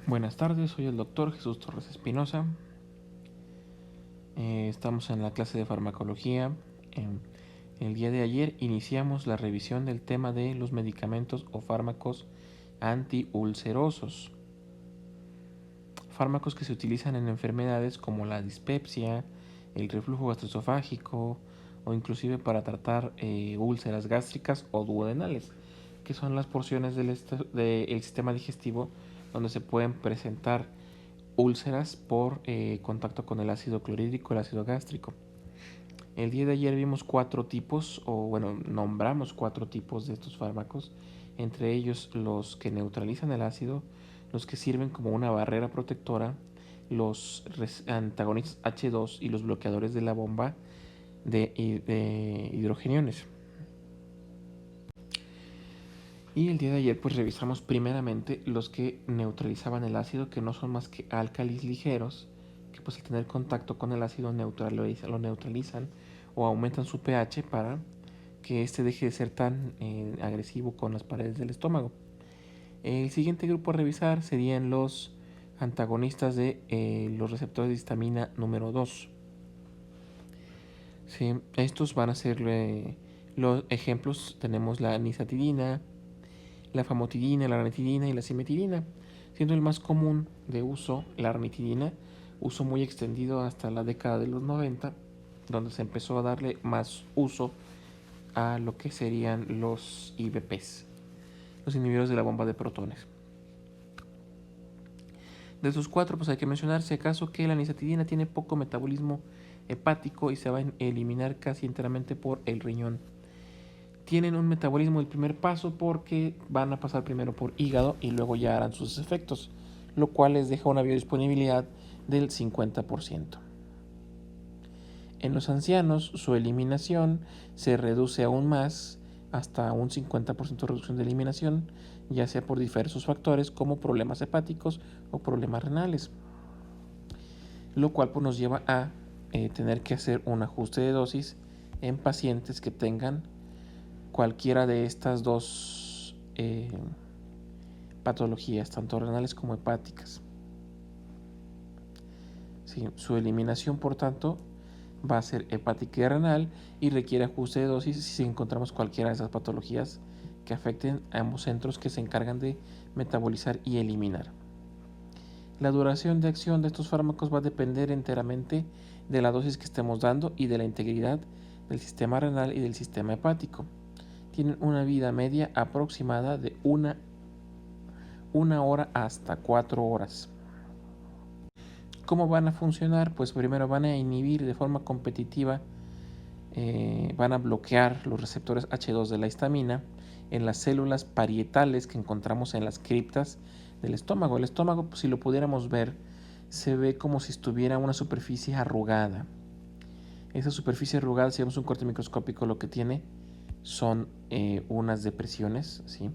Buenas tardes, soy el doctor Jesús Torres Espinosa. Estamos en la clase de farmacología. El día de ayer iniciamos la revisión del tema de los medicamentos o fármacos antiulcerosos. Fármacos que se utilizan en enfermedades como la dispepsia, el reflujo gastroesofágico o inclusive para tratar úlceras gástricas o duodenales, que son las porciones del sistema digestivo donde se pueden presentar úlceras por contacto con el ácido clorhídrico, el ácido gástrico. El día de ayer vimos nombramos 4 tipos de estos fármacos, entre ellos los que neutralizan el ácido, los que sirven como una barrera protectora, los antagonistas H2 y los bloqueadores de la bomba de hidrogeniones. Y el día de ayer pues revisamos primeramente los que neutralizaban el ácido, que no son más que álcalis ligeros, que pues al tener contacto con el ácido lo neutralizan o aumentan su pH para que este deje de ser tan agresivo con las paredes del estómago. El siguiente grupo a revisar serían los antagonistas de los receptores de histamina número 2. ¿Sí? Estos van a ser los ejemplos. Tenemos la nisatidina, la famotidina, la ranitidina y la cimetidina, siendo el más común de uso la ranitidina, uso muy extendido hasta la década de los 90, donde se empezó a darle más uso a lo que serían los IBPs, los inhibidores de la bomba de protones. De esos 4, pues hay que mencionar, si acaso, que la nisatidina tiene poco metabolismo hepático y se va a eliminar casi enteramente por el riñón. Tienen un metabolismo del primer paso porque van a pasar primero por hígado y luego ya harán sus efectos, lo cual les deja una biodisponibilidad del 50%. En los ancianos, su eliminación se reduce aún más, hasta un 50% de reducción de eliminación, ya sea por diversos factores como problemas hepáticos o problemas renales, lo cual pues, nos lleva a tener que hacer un ajuste de dosis en pacientes que tengan cualquiera de estas dos patologías, tanto renales como hepáticas. Sí, su eliminación, por tanto, va a ser hepática y renal y requiere ajuste de dosis si encontramos cualquiera de esas patologías que afecten a ambos centros que se encargan de metabolizar y eliminar. La duración de acción de estos fármacos va a depender enteramente de la dosis que estemos dando y de la integridad del sistema renal y del sistema hepático. Tienen una vida media aproximada de una hora hasta 4 horas. ¿Cómo van a funcionar? Pues primero van a inhibir de forma competitiva, van a bloquear los receptores H2 de la histamina en las células parietales que encontramos en las criptas del estómago. El estómago, pues, si lo pudiéramos ver, se ve como si estuviera una superficie arrugada. Esa superficie arrugada, si vemos un corte microscópico, lo que tiene son unas depresiones, ¿sí?,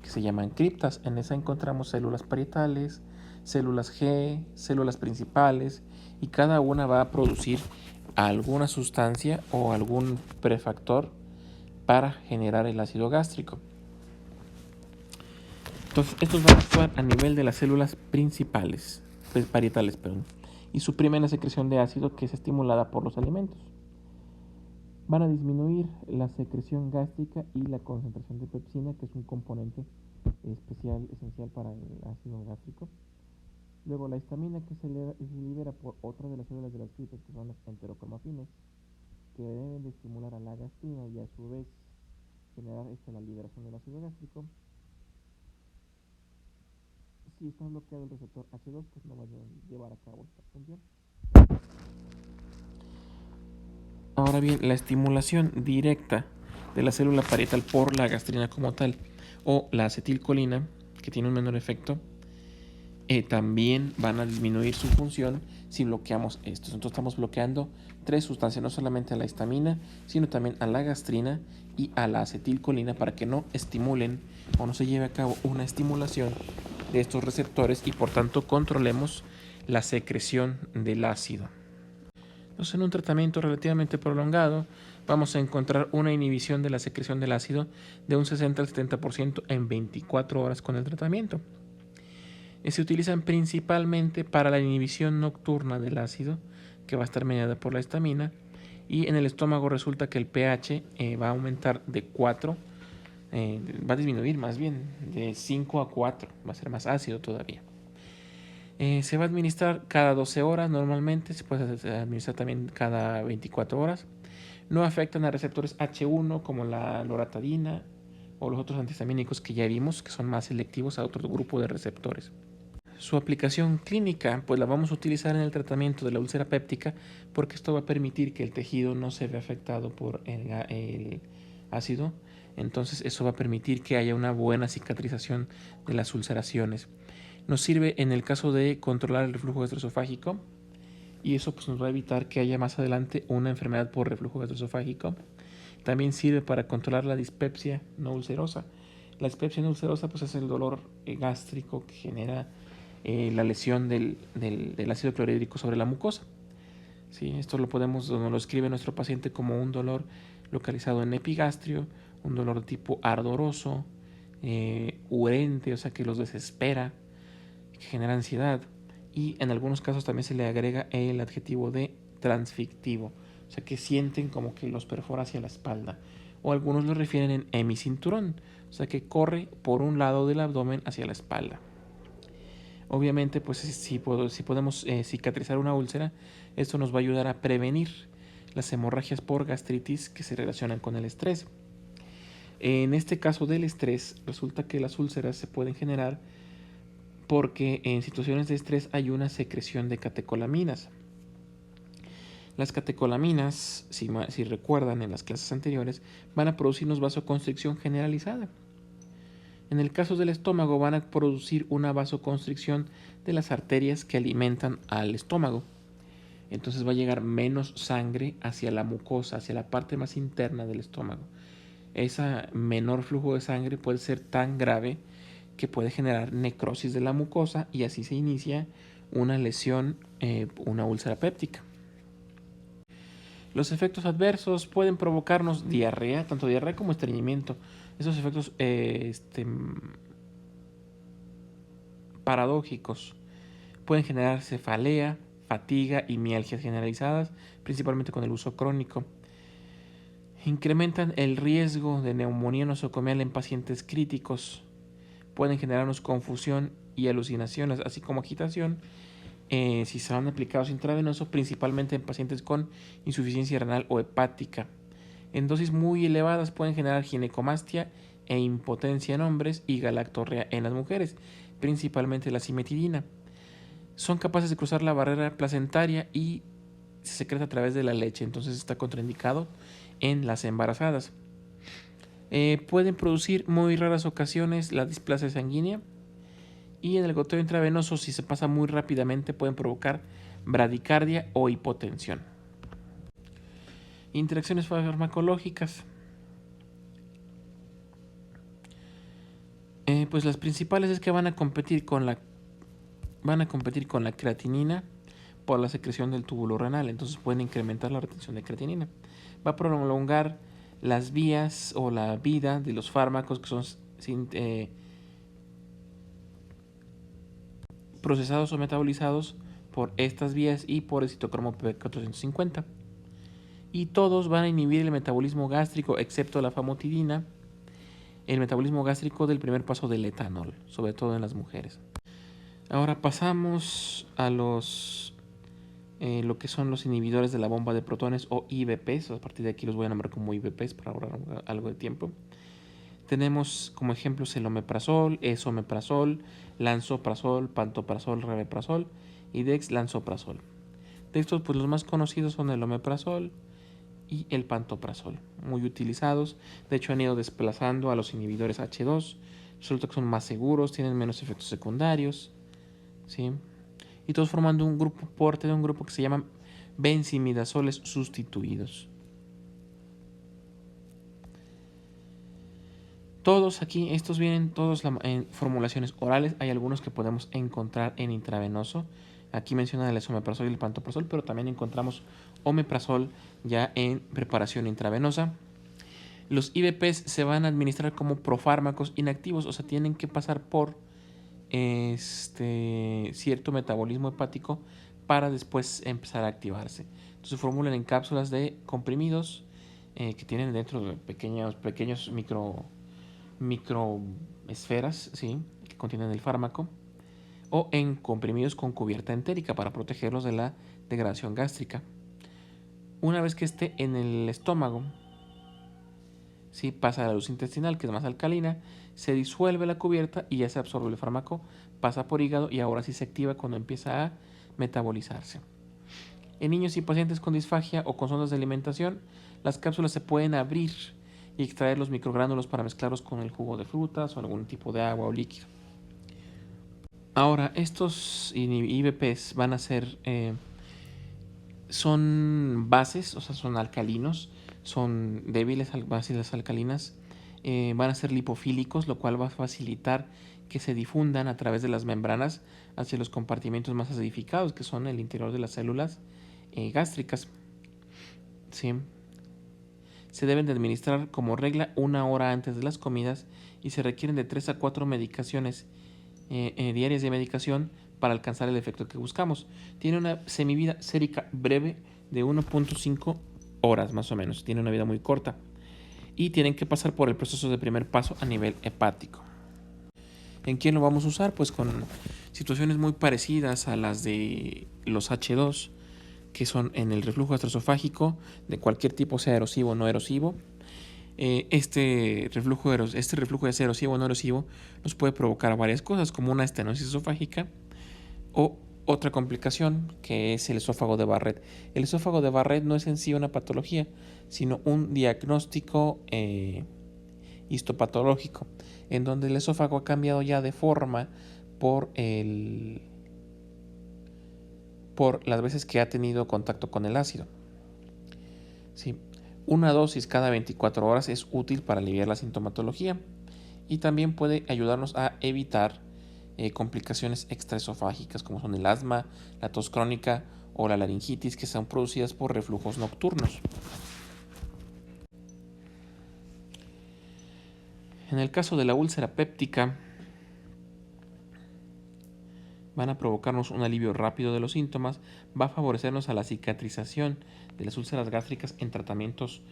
que se llaman criptas. En esa encontramos células parietales, células G, células principales, y cada una va a producir alguna sustancia o algún prefactor para generar el ácido gástrico. Entonces, estos van a actuar a nivel de las células principales, parietales, y suprimen la secreción de ácido que es estimulada por los alimentos. Van a disminuir la secreción gástrica y la concentración de pepsina, que es un componente esencial para el ácido gástrico. Luego la histamina, que se libera por otra de las células de las criptas, que son las enterocromafines, que deben de estimular a la gastrina y a su vez generar la liberación del ácido gástrico. Si está bloqueado el receptor H2, pues no va a llevar a cabo esta función. Ahora bien, la estimulación directa de la célula parietal por la gastrina como tal, o la acetilcolina, que tiene un menor efecto, también van a disminuir su función si bloqueamos estos. Entonces estamos bloqueando 3 sustancias, no solamente a la histamina, sino también a la gastrina y a la acetilcolina, para que no estimulen o no se lleve a cabo una estimulación de estos receptores y por tanto controlemos la secreción del ácido. Entonces, en un tratamiento relativamente prolongado, vamos a encontrar una inhibición de la secreción del ácido de un 60 al 70% en 24 horas con el tratamiento. Se utilizan principalmente para la inhibición nocturna del ácido, que va a estar mediada por la histamina, y en el estómago resulta que el pH va a aumentar de 4, va a disminuir más bien, de 5 a 4, va a ser más ácido todavía. Se va a administrar cada 12 horas normalmente, se puede administrar también cada 24 horas. No afectan a receptores H1 como la loratadina o los otros antihistamínicos que ya vimos, que son más selectivos a otro grupo de receptores. Su aplicación clínica, pues la vamos a utilizar en el tratamiento de la úlcera péptica, porque esto va a permitir que el tejido no se vea afectado por el ácido. Entonces eso va a permitir que haya una buena cicatrización de las ulceraciones. Nos sirve en el caso de controlar el reflujo gastroesofágico, y eso pues nos va a evitar que haya más adelante una enfermedad por reflujo gastroesofágico. También sirve para controlar la dispepsia no ulcerosa. La dispepsia no ulcerosa pues es el dolor gástrico que genera la lesión del ácido clorhídrico sobre la mucosa. ¿Sí? Esto nos lo escribe nuestro paciente como un dolor localizado en epigastrio, un dolor de tipo ardoroso, urente, o sea que los desespera, que genera ansiedad, y en algunos casos también se le agrega el adjetivo de transfictivo, o sea que sienten como que los perfora hacia la espalda, o algunos lo refieren en hemicinturón, o sea que corre por un lado del abdomen hacia la espalda. Obviamente, pues si podemos cicatrizar una úlcera, esto nos va a ayudar a prevenir las hemorragias por gastritis que se relacionan con el estrés. En este caso del estrés, resulta que las úlceras se pueden generar porque en situaciones de estrés hay una secreción de catecolaminas. Las catecolaminas, si recuerdan en las clases anteriores, van a producirnos vasoconstricción generalizada. En el caso del estómago van a producir una vasoconstricción de las arterias que alimentan al estómago. Entonces va a llegar menos sangre hacia la mucosa, hacia la parte más interna del estómago. Ese menor flujo de sangre puede ser tan grave que puede generar necrosis de la mucosa y así se inicia una lesión, una úlcera péptica. Los efectos adversos pueden provocarnos diarrea, tanto diarrea como estreñimiento. Esos efectos paradójicos pueden generar cefalea, fatiga y mialgias generalizadas, principalmente con el uso crónico. Incrementan el riesgo de neumonía nosocomial en pacientes críticos. Pueden generarnos confusión y alucinaciones, así como agitación, si son aplicados intravenosos, principalmente en pacientes con insuficiencia renal o hepática. En dosis muy elevadas pueden generar ginecomastia e impotencia en hombres y galactorrea en las mujeres, principalmente la cimetidina. Son capaces de cruzar la barrera placentaria y se secreta a través de la leche, entonces está contraindicado en las embarazadas. Pueden producir muy raras ocasiones la displasia sanguínea, y en el goteo intravenoso, si se pasa muy rápidamente, pueden provocar bradicardia o hipotensión. Interacciones farmacológicas. Pues las principales es que van a competir con la creatinina por la secreción del túbulo renal, entonces pueden incrementar la retención de creatinina. Va a prolongar las vías o la vida de los fármacos que son procesados o metabolizados por estas vías y por el citocromo P450. Y todos van a inhibir el metabolismo gástrico, excepto la famotidina, el metabolismo gástrico del primer paso del etanol, sobre todo en las mujeres. Ahora pasamos a lo que son los inhibidores de la bomba de protones o IBPs. A partir de aquí los voy a nombrar como IBPs para ahorrar algo de tiempo. Tenemos como ejemplos el omeprazol, esomeprazol, lansoprazol, pantoprazol, rabeprazol y dexlansoprazol. De estos, pues los más conocidos son el omeprazol y el pantoprazol, muy utilizados. De hecho, han ido desplazando a los inhibidores H2. Resulta que son más seguros, tienen menos efectos secundarios, ¿sí? Y todos formando un grupo, parte de un grupo que se llama benzimidazoles sustituidos. Todos aquí, estos vienen todos en formulaciones orales. Hay algunos que podemos encontrar en intravenoso. Aquí menciona el esomeprazol y el pantoprazol, pero también encontramos omeprazol ya en preparación intravenosa. Los IBPs se van a administrar como profármacos inactivos, o sea, tienen que pasar por cierto metabolismo hepático para después empezar a activarse. Entonces se formulan en cápsulas de comprimidos que tienen dentro de pequeños microesferas, ¿sí? Que contienen el fármaco, o en comprimidos con cubierta entérica para protegerlos de la degradación gástrica. Una vez que esté en el estómago, ¿sí? Pasa a la luz intestinal, que es más alcalina, se disuelve la cubierta y ya se absorbe el fármaco, pasa por hígado y ahora sí se activa cuando empieza a metabolizarse. En niños y pacientes con disfagia o con sondas de alimentación, las cápsulas se pueden abrir y extraer los microgránulos para mezclarlos con el jugo de frutas o algún tipo de agua o líquido. Ahora, estos IVPs van a ser, son bases, o sea, son alcalinos, son débiles, bases alcalinas, van a ser lipofílicos, lo cual va a facilitar que se difundan a través de las membranas hacia los compartimentos más acidificados, que son el interior de las células gástricas. ¿Sí? Se deben de administrar como regla 1 hora antes de las comidas y se requieren de 3 a 4 medicaciones diarias de medicación para alcanzar el efecto que buscamos. Tiene una semivida sérica breve de 1.5 horas más o menos. Tiene una vida muy corta. Y tienen que pasar por el proceso de primer paso a nivel hepático. ¿En quién lo vamos a usar? Pues con situaciones muy parecidas a las de los H2, que son en el reflujo gastroesofágico de cualquier tipo, sea erosivo o no erosivo. Este reflujo ya sea erosivo o no erosivo nos puede provocar varias cosas, como una estenosis esofágica o otra complicación que es el esófago de Barrett. El esófago de Barrett no es en sí una patología, sino un diagnóstico histopatológico, en donde el esófago ha cambiado ya de forma por las veces que ha tenido contacto con el ácido. ¿Sí? Una dosis cada 24 horas es útil para aliviar la sintomatología y también puede ayudarnos a evitar complicaciones extraesofágicas como son el asma, la tos crónica o la laringitis, que son producidas por reflujos nocturnos. En el caso de la úlcera péptica, van a provocarnos un alivio rápido de los síntomas, va a favorecernos a la cicatrización de las úlceras gástricas en tratamientos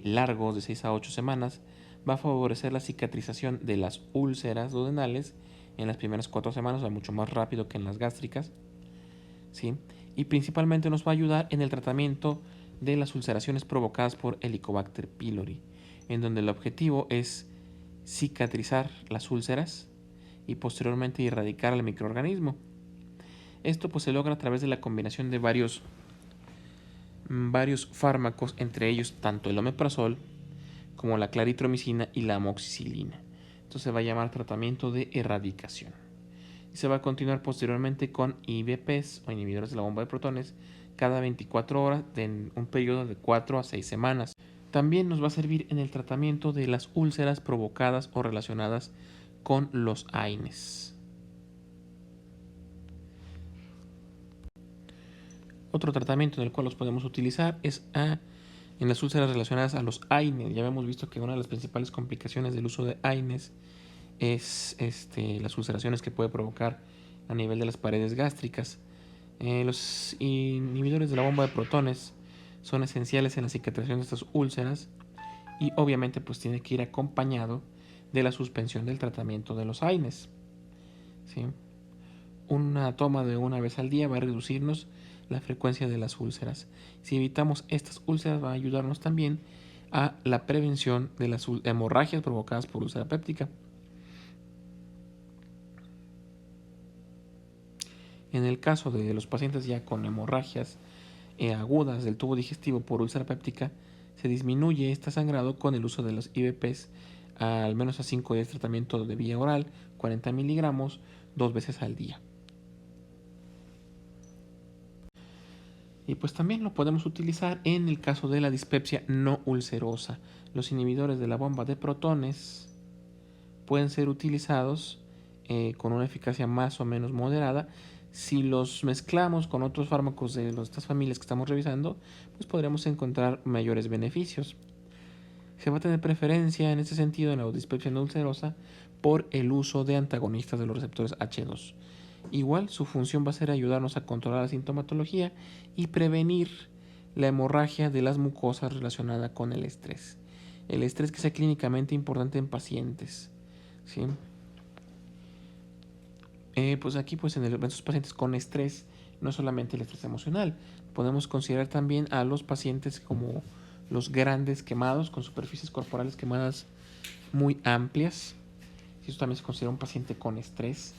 largos de 6 a 8 semanas, va a favorecer la cicatrización de las úlceras duodenales en las primeras 4 semanas, o sea, mucho más rápido que en las gástricas, ¿sí? Y principalmente nos va a ayudar en el tratamiento de las ulceraciones provocadas por Helicobacter pylori, en donde el objetivo es cicatrizar las úlceras y posteriormente erradicar al microorganismo. Esto pues se logra a través de la combinación de varios fármacos, entre ellos tanto el omeprazol como la claritromicina y la amoxicilina. Esto se va a llamar tratamiento de erradicación. Y se va a continuar posteriormente con IVPs o inhibidores de la bomba de protones cada 24 horas en un periodo de 4 a 6 semanas. También nos va a servir en el tratamiento de las úlceras provocadas o relacionadas con los AINES. Otro tratamiento en el cual los podemos utilizar es en las úlceras relacionadas a los AINES. Ya hemos visto que una de las principales complicaciones del uso de AINES es las ulceraciones que puede provocar a nivel de las paredes gástricas. Los inhibidores de la bomba de protones son esenciales en la cicatrización de estas úlceras y obviamente pues tiene que ir acompañado de la suspensión del tratamiento de los AINES. ¿Sí? Una toma de una vez al día va a reducirnos la frecuencia de las úlceras. Si evitamos estas úlceras va a ayudarnos también a la prevención de las hemorragias provocadas por úlcera péptica. En el caso de los pacientes ya con hemorragias agudas del tubo digestivo por úlcera péptica, se disminuye este sangrado con el uso de los IVPs al menos a 5 días de tratamiento de vía oral, 40 miligramos, 2 veces al día. Y pues también lo podemos utilizar en el caso de la dispepsia no ulcerosa. Los inhibidores de la bomba de protones pueden ser utilizados con una eficacia más o menos moderada. Si los mezclamos con otros fármacos de estas familias que estamos revisando, pues podremos encontrar mayores beneficios. Se va a tener preferencia en este sentido en la dispepsia no ulcerosa por el uso de antagonistas de los receptores H2. Igual, su función va a ser ayudarnos a controlar la sintomatología y prevenir la hemorragia de las mucosas relacionada con el estrés. El estrés que sea clínicamente importante en pacientes, ¿sí? Pues aquí, pues en esos pacientes con estrés, no solamente el estrés emocional, podemos considerar también a los pacientes como los grandes quemados, con superficies corporales quemadas muy amplias. Eso también se considera un paciente con estrés.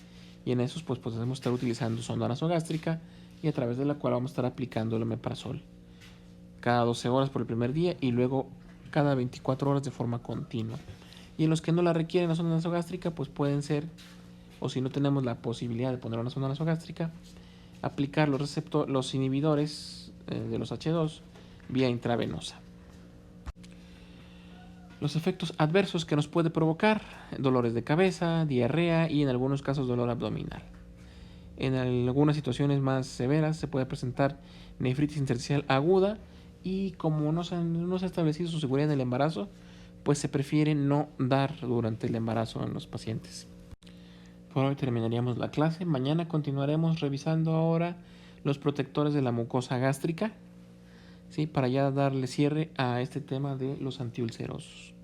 Y en esos, pues podemos estar utilizando sonda nasogástrica y a través de la cual vamos a estar aplicando el omeprazol cada 12 horas por el primer día y luego cada 24 horas de forma continua. Y en los que no la requieren la sonda nasogástrica, pues pueden ser, o si no tenemos la posibilidad de poner una sonda nasogástrica, aplicar los inhibidores de los H2 vía intravenosa. Los efectos adversos que nos puede provocar: dolores de cabeza, diarrea y en algunos casos dolor abdominal. En algunas situaciones más severas se puede presentar nefritis intersticial aguda y como no se ha establecido su seguridad en el embarazo, pues se prefiere no dar durante el embarazo en los pacientes. Por hoy terminaríamos la clase. Mañana continuaremos revisando ahora los protectores de la mucosa gástrica, ¿sí? Para ya darle cierre a este tema de los antiulcerosos.